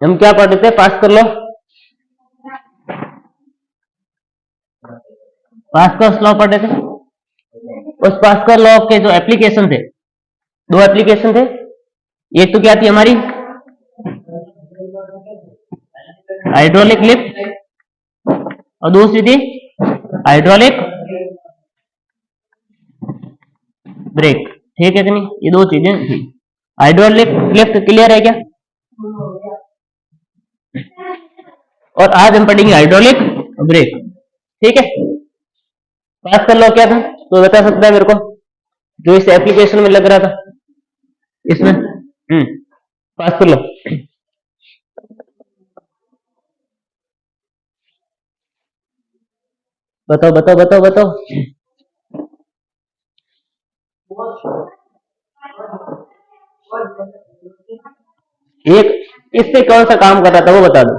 हम क्या पढ़ते थे? पास कर लो, पास्कल लॉ पढ़े थे। उस पास्कल लॉ के जो एप्लीकेशन थे, दो एप्लीकेशन थे। एक तो क्या थी हमारी हाइड्रोलिक लिफ्ट और दूसरी थी हाइड्रोलिक ब्रेक। ठीक है कि नहीं? ये दो चीजें थी। हाइड्रोलिक लिफ्ट क्लियर है क्या? और आज हम पढ़ेंगे हाइड्रोलिक ब्रेक। ठीक है, पास्कल लॉ क्या था तो बता सकता है मेरे को, जो इस एप्लीकेशन में लग रहा था इसमें? पास्कल लॉ बताओ बताओ बताओ बताओ। एक इस पे कौन सा काम कर रहा था वो बता दो।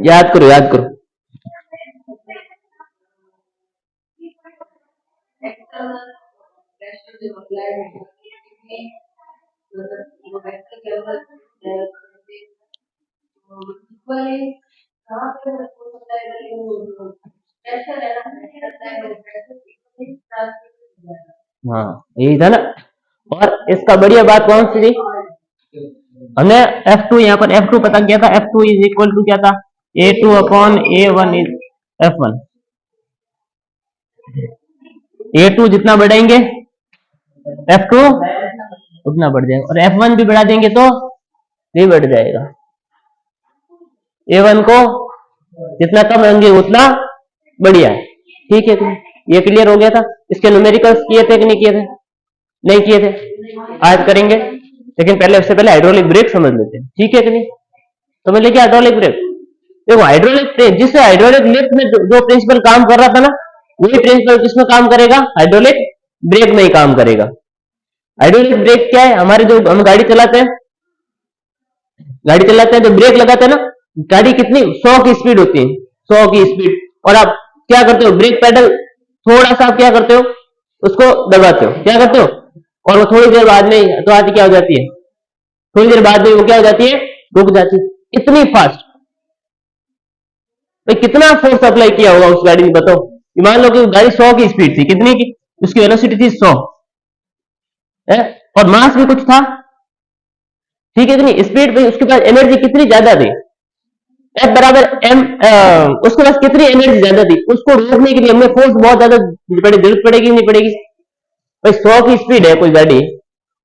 याद करो याद करो। हाँ यही था ना। और इसका बढ़िया बात कौन सी थी? हमें F2 यहाँ पर F2 पता किया था। F2 इज इक्वल टू क्या था? A2 upon A1 is F1। A2 जितना बढ़ाएंगे F2 उतना बढ़ जाएगा, और F1 भी बढ़ा देंगे तो भी बढ़ जाएगा। A1 को जितना कम होंगे उतना बढ़िया है। ठीक है, ये क्लियर हो गया था। इसके न्यूमेरिकल्स किए थे कि नहीं किए थे? नहीं किए थे, आज करेंगे। लेकिन पहले उससे पहले हाइड्रोलिक ब्रेक समझ लेते हैं। ठीक है कि नहीं? समझ लेंगे हाइड्रोलिक ब्रेक। देखो हाइड्रोलिक ब्रेक, जिससे हाइड्रोलिक लिफ्ट में जो प्रिंसिपल काम कर रहा था ना, वही प्रिंसिपल किसमें काम करेगा? हाइड्रोलिक ब्रेक में ही काम करेगा। हाइड्रोलिक ब्रेक क्या है? हमारे जो हम गाड़ी चलाते हैं तो ब्रेक लगाते हैं ना, गाड़ी कितनी 100 की स्पीड होती है, 100 की स्पीड। और आप क्या करते हो? ब्रेक पेडल थोड़ा सा क्या करते हो? उसको दबाते हो। क्या करते हो? और वो थोड़ी देर बाद में तो आती क्या हो जाती है? थोड़ी देर बाद में वो क्या हो जाती है? रुक जाती है। इतनी फास्ट भाई, कितना फोर्स अप्लाई किया होगा उस गाड़ी ने बताओ। मान लो कि गाड़ी 100 की स्पीड थी, कितनी की? उसकी वेलोसिटी थी 100 है, और मास भी कुछ था। ठीक है कि नहीं? स्पीड पे उसके पास एनर्जी कितनी ज्यादा थी? F बराबर M। उसके पास कितनी एनर्जी ज्यादा थी? उसको रोकने के लिए हमें फोर्स बहुत ज्यादा जरूरत पड़ेगी नहीं पड़ेगी? भाई 100 की स्पीड है कोई गाड़ी,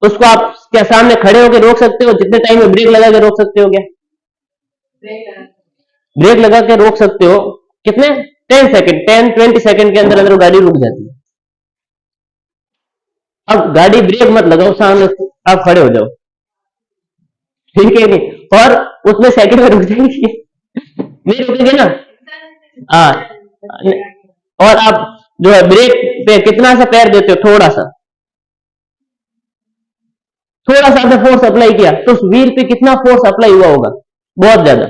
उसको आप क्या सामने खड़े होकर रोक सकते हो? जितने टाइम में ब्रेक लगा के रोक सकते हो क्या? ब्रेक लगा के रोक सकते हो कितने? 10 सेकंड, 10-20 सेकंड के अंदर अंदर गाड़ी रुक जाती है। अब गाड़ी ब्रेक मत लगाओ, सामने आप खड़े हो जाओ। ठीक है नहीं? और उसमें सेकंड में रुक जाएगी नहीं रुकेगी ना? हाँ। और आप जो है ब्रेक पे कितना सा पैर देते हो? थोड़ा सा आपने फोर्स अप्लाई किया तो उस व्हील पे कितना फोर्स अप्लाई हुआ होगा? बहुत ज्यादा।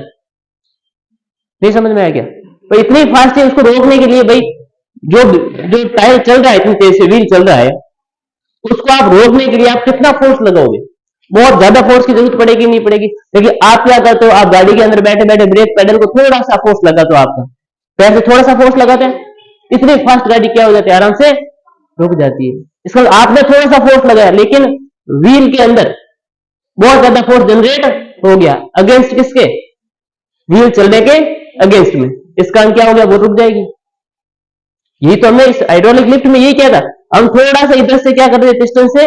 नहीं समझ में आया क्या? तो इतनी फास्ट है, उसको रोकने के लिए भाई जो जो टायर चल रहा है, इतनी तेज से व्हील चल रहा है, उसको आप रोकने के लिए आप कितना फोर्स लगाओगे? बहुत ज्यादा फोर्स की जरूरत पड़ेगी नहीं पड़ेगी? लेकिन आप क्या करते हो? आप गाड़ी के अंदर बैठे बैठे ब्रेक पेडल को थोड़ा सा फोर्स लगाते हो, आपका पैर से थोड़ा सा फोर्स लगाते हैं, इतनी फास्ट गाड़ी क्या हो जाती है? आराम से रुक जाती है। इसका आपने थोड़ा सा फोर्स लगाया, लेकिन व्हील के अंदर बहुत ज्यादा फोर्स जनरेट हो गया। अगेंस्ट किसके? व्हील चलने के अगेंस्ट में। इसका हम क्या हो गया? वो रुक जाएगी। यही तो हमने इस हाइड्रोलिक लिफ्ट में यही किया था। हम थोड़ा सा इधर से क्या कर रहे थे? पिस्टन से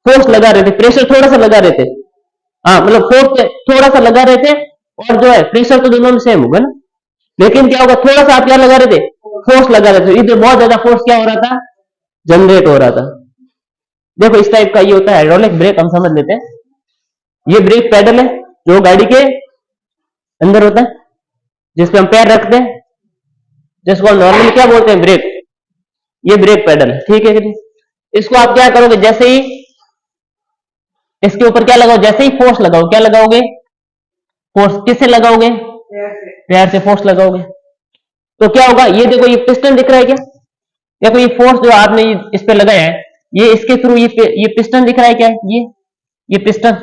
फोर्स लगा रहे थे, प्रेशर थोड़ा सा लगा रहे थे। हाँ, मतलब फोर्स थोड़ा सा लगा रहे थे, और जो है प्रेशर तो दोनों में सेम होगा ना। लेकिन क्या होगा? थोड़ा सा आप क्या लगा रहे थे? फोर्स लगा रहे थे। इधर बहुत ज्यादा फोर्स क्या हो रहा था? जनरेट हो रहा था। देखो इस टाइप का ये होता है हाइड्रोलिक ब्रेक। हम समझ लेते हैं। ये ब्रेक पेडल है जो गाड़ी के अंदर होता है, जिसपे हम पैर रखते हैं, जिसको हम नॉर्मली क्या बोलते हैं? ब्रेक। ये ब्रेक पेडल है। ठीक है कि नहीं? इसको आप क्या करोगे? जैसे ही इसके ऊपर क्या लगाओ? जैसे ही फोर्स लगाओ, क्या लगाओगे? फोर्स किससे लगाओगे? पैर से फोर्स लगाओगे तो क्या होगा, ये देखो ये पिस्टन दिख रहा है क्या, देखो ये फोर्स जो आपने इस पे लगाया है, ये इसके थ्रू ये पिस्टन दिख रहा है क्या, ये पिस्टन,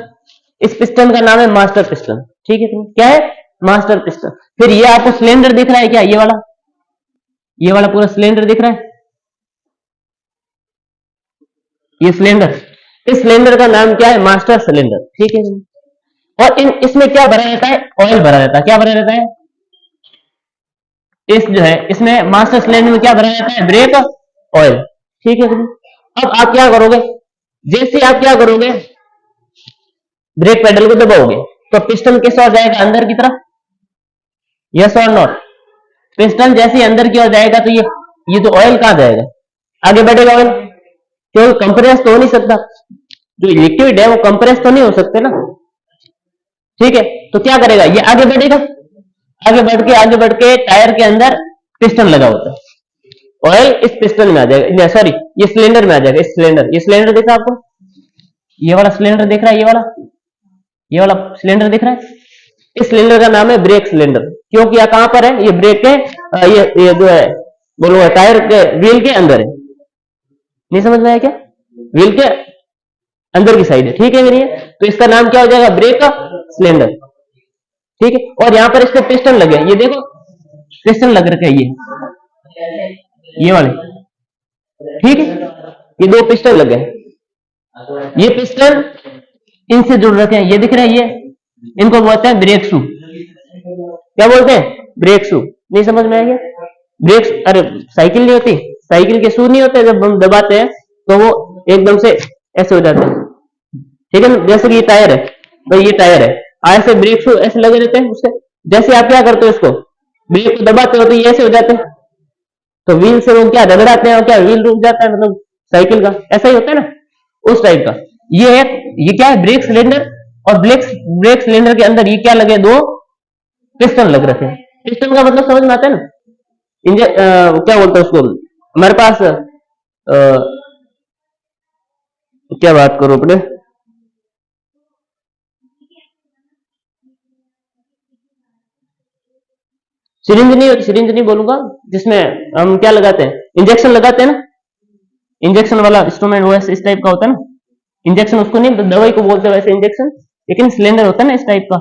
इस पिस्टन का नाम है मास्टर पिस्टन। ठीक है, क्या है, मास्टर पिस्टन। फिर ये आपको सिलेंडर दिख रहा है क्या, ये वाला पूरा सिलेंडर दिख रहा है, ये सिलेंडर, इस सिलेंडर का नाम क्या है, मास्टर सिलेंडर। ठीक है, और इसमें क्या भरा रहता है, ऑयल भरा रहता है। क्या भरा रहता है, इस जो है इसमें मास्टर सिलेंडर में क्या भरा रहता है, ब्रेक ऑयल। ठीक है, अब आप क्या करोगे, जैसे आप क्या करोगे, ब्रेक पेडल को दबाओगे तो पिस्टन किस ओर जाएगा, अंदर की तरफ, यस और नॉट। पिस्टन जैसे अंदर की ओर जाएगा तो ये तो ऑयल कहां जाएगा, आगे बढ़ेगा ऑयल, क्योंकि कंप्रेस तो हो नहीं सकता, जो लिक्विड है वो कंप्रेस तो नहीं हो सकते ना। ठीक है, तो क्या करेगा, ये आगे बढ़ेगा, आगे बढ़ के टायर के अंदर पिस्टन लगा होता है, ऑयल इस पिस्टन में आ जाएगा, सॉरी ये सिलेंडर में आ जाएगा, ये सिलेंडर दिख रहा है आपको, ये वाला सिलेंडर दिख रहा है, ये वाला सिलेंडर दिख रहा है, इस सिलेंडर का नाम है ब्रेक सिलेंडर, क्योंकि यह कहां पर है, ये ब्रेक के ये जो है बोलो टायर के व्हील के अंदर है। नहीं समझ में आया क्या, व्हील के अंदर की साइड है। ठीक है मेरी, तो इसका नाम क्या हो जाएगा, ब्रेक सिलेंडर। ठीक है, और यहां पर इसके पिस्टन लगे, ये देखो पिस्टन लग रखे ये वाले। ठीक है, ये दो पिस्टन लगे, ये पिस्टन इनसे जुड़ रखे हैं, ये दिख रहे हैं, ये इनको बोलते हैं ब्रेक शू। क्या बोलते हैं, ब्रेक शू। नहीं समझ में आएगा, ब्रेक, अरे साइकिल नहीं होती, साइकिल के शू नहीं होते, जब हम दबाते हैं तो वो एकदम से ऐसे हो जाते हैं। ठीक है, जैसे कि ये टायर है, तो ये टायर है, ऐसे ब्रेक शू ऐसे लगे रहते हैं उससे, जैसे आप क्या करते हो, इसको ब्रेक को दबाते हो तो ये ऐसे हो जाते हैं, तो व्हील से वो क्या रगड़ाते हैं और क्या व्हील रुक जाता है, मतलब साइकिल का ऐसा ही होता है ना, उस टाइप का। ये क्या है, ब्रेक सिलेंडर, और ब्रेक सिलेंडर के अंदर ये क्या लगे, दो पिस्टन लग रखे हैं। पिस्टन का मतलब समझ में आता है ना, क्या बोलते हैं उसको, हमारे पास क्या बात करो अपने, सिरिंज नहीं बोलूंगा, जिसमें हम क्या लगाते हैं, इंजेक्शन लगाते हैं ना, इंजेक्शन वाला इंस्ट्रूमेंट वो इस टाइप का होता है ना, इंजेक्शन उसको नहीं, दवाई को बोलते हैं वैसे इंजेक्शन, लेकिन सिलेंडर होता है ना इस टाइप का,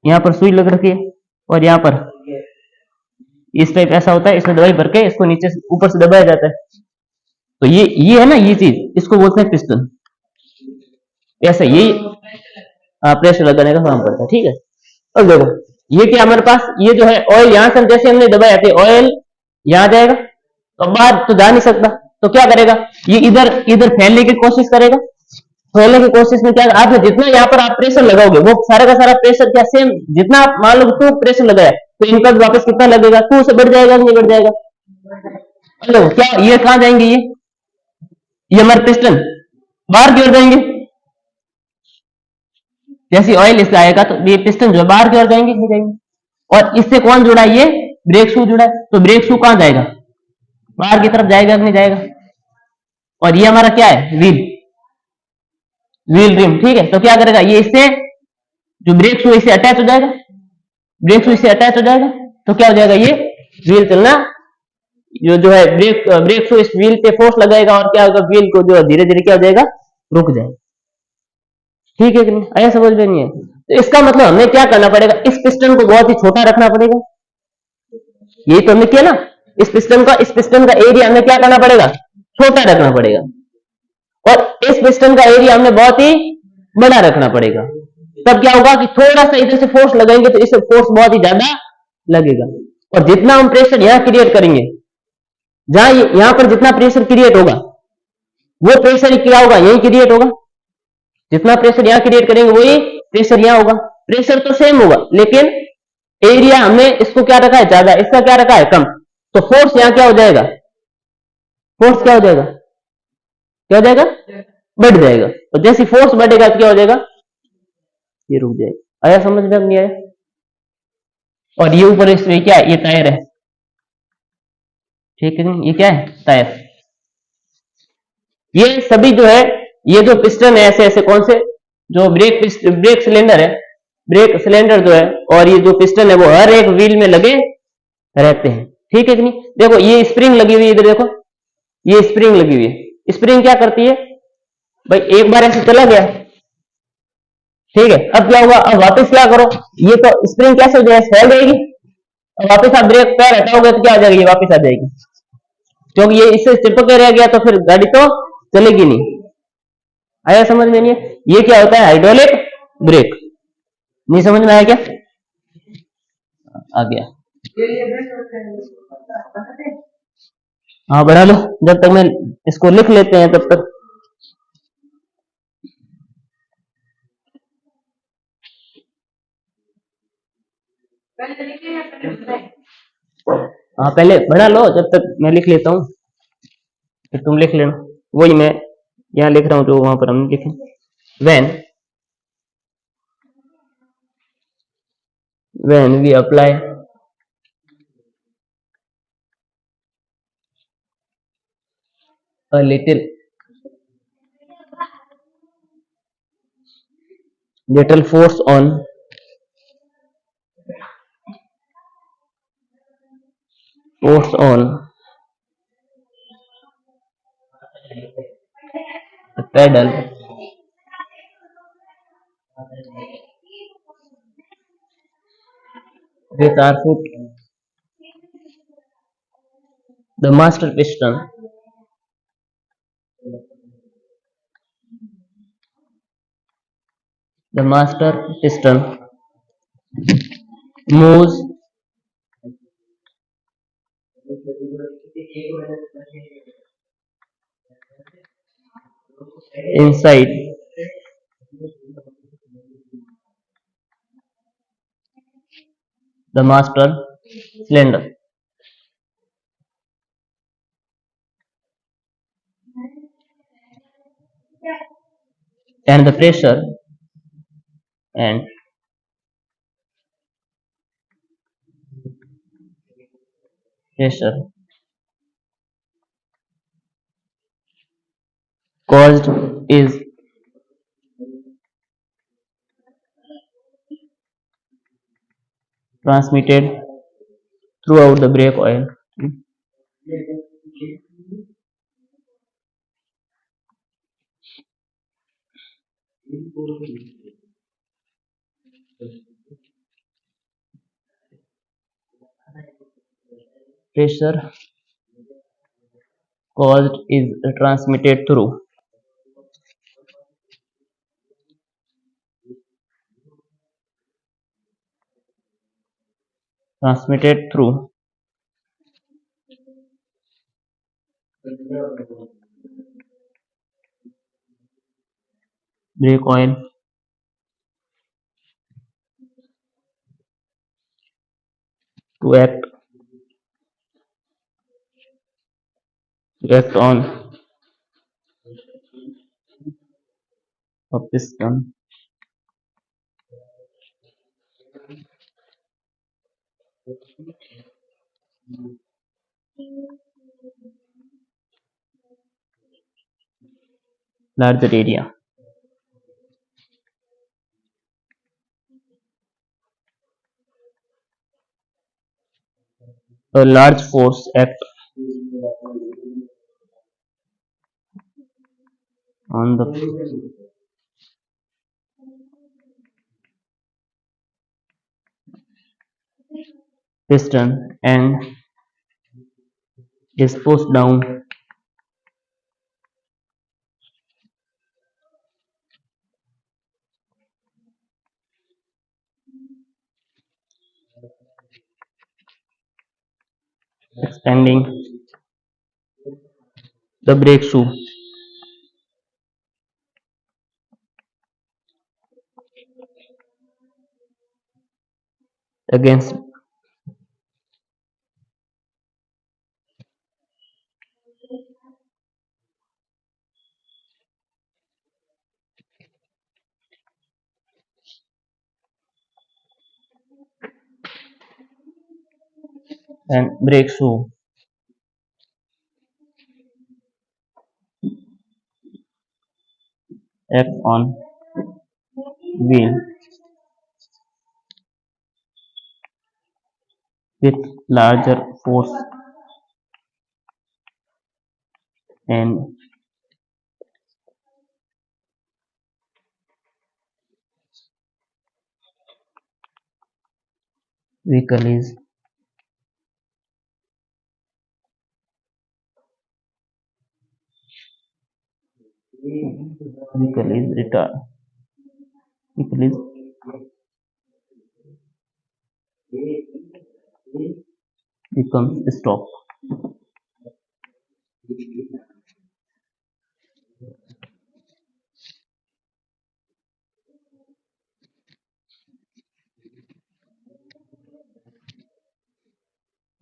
यहां पर सुई लग रखी है और यहां पर इस टाइप ऐसा होता है, इसमें दवाई भर के इसको नीचे ऊपर से दबाया जाता है, तो ये है ना, ये चीज इसको बोलते हैं पिस्टन। ऐसा ये प्रेशर लगाने का काम करता है। ठीक है, अब देखो ये क्या हमारे पास, ये जो है ऑयल, यहां से जैसे हमने दबाया थे, ऑयल यहां जाएगा तो बाहर तो जा नहीं सकता, तो क्या करेगा, ये इधर फैलने की कोशिश करेगा, फैलने की कोशिश में क्या, आपने जितना यहाँ पर आप प्रेशर लगाओगे वो सारा का सारा प्रेशर क्या सेम, जितना आप मान लो 2 प्रेशर लगाया तो इनका वापस कितना लगेगा, 2 से बढ़ जाएगा नहीं बढ़ जाएगा, हेलो क्या, ये कहां जाएंगे, ये हमारे पिस्टन बाहर की ओर जाएंगे, जैसे ऑयल इससे आएगा तो ये पिस्टन जो बाहर की ओर जाएंगे, नहीं जाएंगे, और इससे कौन जुड़ा है, ये ब्रेक शू जुड़ा है, तो ब्रेक शू कहां जाएगा, बाहर की तरफ जाएगा नहीं जाएगा, और ये हमारा क्या है, व्हील रिम। ठीक है, तो क्या करेगा, ये इससे जो ब्रेक शू इससे अटैच हो जाएगा, ब्रेक शू इससे अटैच हो जाएगा, तो क्या हो जाएगा, ये व्हील चलना, जो है ब्रेक शू इस व्हील पे फोर्स लगाएगा और क्या होगा, व्हील को जो धीरे धीरे क्या हो जाएगा, रुक जाएगा। ठीक है कि नहीं, आया समझ में नहीं है, तो इसका मतलब हमें क्या करना पड़ेगा, इस पिस्टन को बहुत ही छोटा रखना पड़ेगा, यही तो हमने किया ना, इस पिस्टन का एरिया हमें क्या करना पड़ेगा, छोटा रखना पड़ेगा, और इस पिस्टन का एरिया हमने बहुत ही बड़ा रखना पड़ेगा, तब क्या होगा कि थोड़ा सा इधर से फोर्स लगाएंगे तो इससे फोर्स बहुत ही ज्यादा लगेगा, और जितना हम प्रेशर यहां क्रिएट करेंगे, जहां यहां पर जितना प्रेशर क्रिएट होगा वो प्रेशर क्या होगा, यही क्रिएट होगा, जितना प्रेशर यहां क्रिएट करेंगे वही प्रेशर यहां होगा, प्रेशर तो सेम होगा लेकिन एरिया हमने इसको क्या रखा है ज्यादा, इसका क्या रखा है कम, तो फोर्स यहां क्या हो जाएगा, फोर्स क्या हो जाएगा, बढ़ जाएगा, और जैसी फोर्स बढ़ेगा तो क्या हो जाएगा, ये रुक जाएगा। आया समझ में, नहीं आया, और ये ऊपर इसमें क्या है, ये टायर है, ठीक है, ये क्या है, टायर, ये सभी जो है, ये जो पिस्टन है ऐसे ऐसे कौन से, जो ब्रेक सिलेंडर है ब्रेक सिलेंडर जो है और ये जो पिस्टन है वो हर एक व्हील में लगे रहते हैं, ठीक है कि नहीं। देखो ये स्प्रिंग लगी हुई है, इधर देखो ये स्प्रिंग लगी हुई है। स्प्रिंग क्या करती है भाई, एक बार ऐसे चला गया, ठीक है, अब क्या हुआ, अब वापस क्या करो, ये तो स्प्रिंग कैसे हो जाएगी, फैल जाएगी। अब वापस आप ब्रेक पैर हटाओगे तो क्या आ जाएगी, ये वापस आ जाएगी, क्योंकि ये इससे चिपक के रह गया तो फिर गाड़ी तो चलेगी नहीं। आया समझ में नहीं है, ये क्या होता है हाइड्रोलिक ब्रेक। नहीं समझ में आया क्या, आ गया। हाँ बढ़ा लो, जब तक मैं इसको लिख लेते हैं तब तक। हाँ पहले बढ़ा लो, जब तक मैं लिख लेता हूँ, फिर तुम लिख लेना। वही मैं यहाँ लिख रहा हूँ जो वहां पर हमने लिखे, when we apply a little force on the pedal, with our foot, the master piston moves inside the master cylinder, and the and pressure caused is transmitted throughout the brake oil. Pressure caused is transmitted through brake oil to act on a piston larger area. A large force act on the piston and is pushed down expanding the brake shoe against and brake shoe act on wheel with larger force and vehicle is retarded. Vehicle is becomes stop.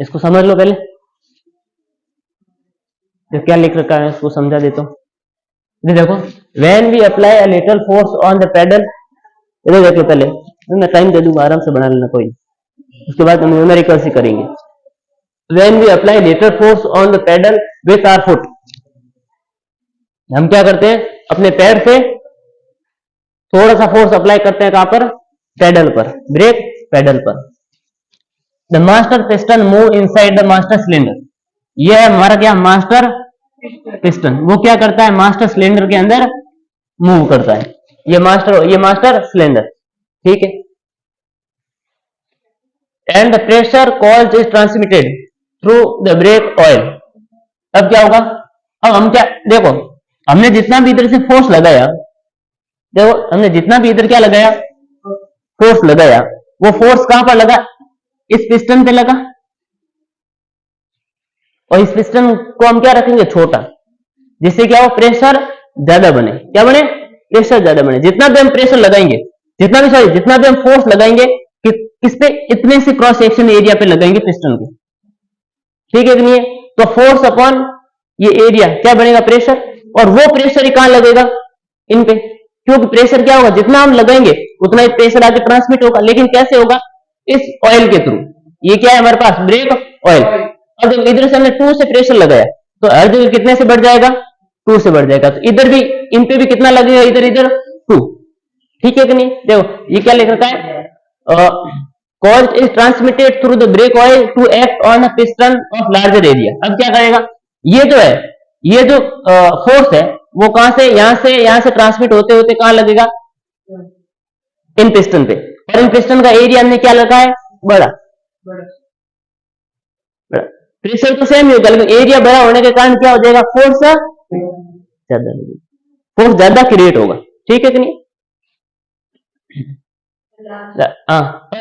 इसको समझ लो पहले, तो क्या लिख रखा है इसको समझा देता हूँ। देखो, when we apply a little force on the pedal, इधर देखो पहले, मैं टाइम दे दूंगा, आराम से बना लेना कोई, उसके बाद हम न्यूमेरिकल से करेंगे। When we apply little force on the pedal with our foot, हम क्या करते हैं, अपने पैर से थोड़ा सा फोर्स अप्लाई करते हैं, कहां पर, पेडल पर, ब्रेक पेडल पर। The master piston move inside the master cylinder, यह है हमारा क्या, मास्टर पिस्टन, वो क्या करता है, मास्टर सिलेंडर के अंदर मूव करता है, ये मास्टर सिलेंडर, ठीक है। And the pressure called is transmitted through the brake oil. अब क्या होगा, अब हम क्या, देखो हमने जितना भी इधर से फोर्स लगाया, देखो हमने जितना भी इधर क्या लगाया, फोर्स लगाया, वो फोर्स कहां पर लगा, इस पिस्टन पे लगा, और इस पिस्टन को हम क्या रखेंगे, छोटा, जिससे क्या हो, प्रेशर ज्यादा बने, क्या बने, प्रेशर ज्यादा बने। जितना भी हम प्रेशर लगाएंगे, जितना भी हम फोर्स लगाएंगे, किस पे, इतने से क्रॉस सेक्शन एरिया पे लगाएंगे पिस्टन के, ठीक है कि नहीं है? तो फोर्स अपॉन ये एरिया क्या बनेगा, प्रेशर, और वो प्रेशर ही कहां लगेगा, इन पे, क्योंकि प्रेशर क्या होगा, जितना हम लगाएंगे उतना ही प्रेशर आगे ट्रांसमिट होगा, लेकिन कैसे होगा, इस ऑयल के थ्रू। ये क्या है हमारे पास, ब्रेक ऑयल। और जब इधर से हमने 2 से प्रेशर लगाया, तो हर जगह कितने से बढ़ जाएगा, 2 से बढ़ जाएगा, तो इधर भी, इन पे भी कितना लगेगा, इधर इधर 2, ठीक है कि नहीं। देखो ये क्या लिख रखा है, cause is transmitted through the brake oil to act on a piston of larger area. अब क्या करेगा, ये जो है, ये जो फोर्स है, वो कहां से, यहां से ट्रांसमिट होते होते कहां लगेगा, इन पिस्टन पे, और इन पिस्टन का एरिया हमने क्या लगा है, बड़ा, प्रेशर तो सेम ही होगा, लेकिन एरिया बड़ा होने के कारण क्या हो जाएगा, फोर्स ज्यादा लगेगा, फोर्स ज्यादा क्रिएट होगा, ठीक है कि नहीं।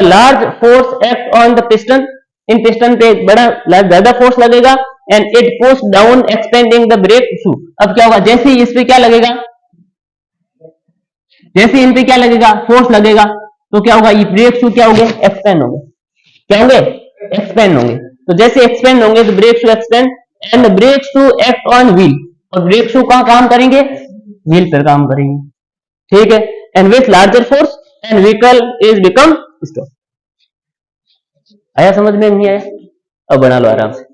Large force act on the piston, in piston पे बड़ा ज्यादा फोर्स लगेगा, and it push down expanding the brake shoe. अब क्या होगा, जैसे ही इस पे क्या लगेगा, जैसे इन पे क्या लगेगा, फोर्स लगेगा, तो क्या होगा, ये ब्रेक शू क्या होंगे, एक्सपेंड होंगे, क्या होंगे, एक्सपेंड होंगे। तो जैसे एक्सपेंड होंगे तो brake shoe expand, and brake shoe act on wheel, और ब्रेक शू कहां काम करेंगे, व्हील पर काम करेंगे, ठीक है। And with larger force and vehicle is become stop. आया समझ में, नहीं आया, अब बना लो आराम से।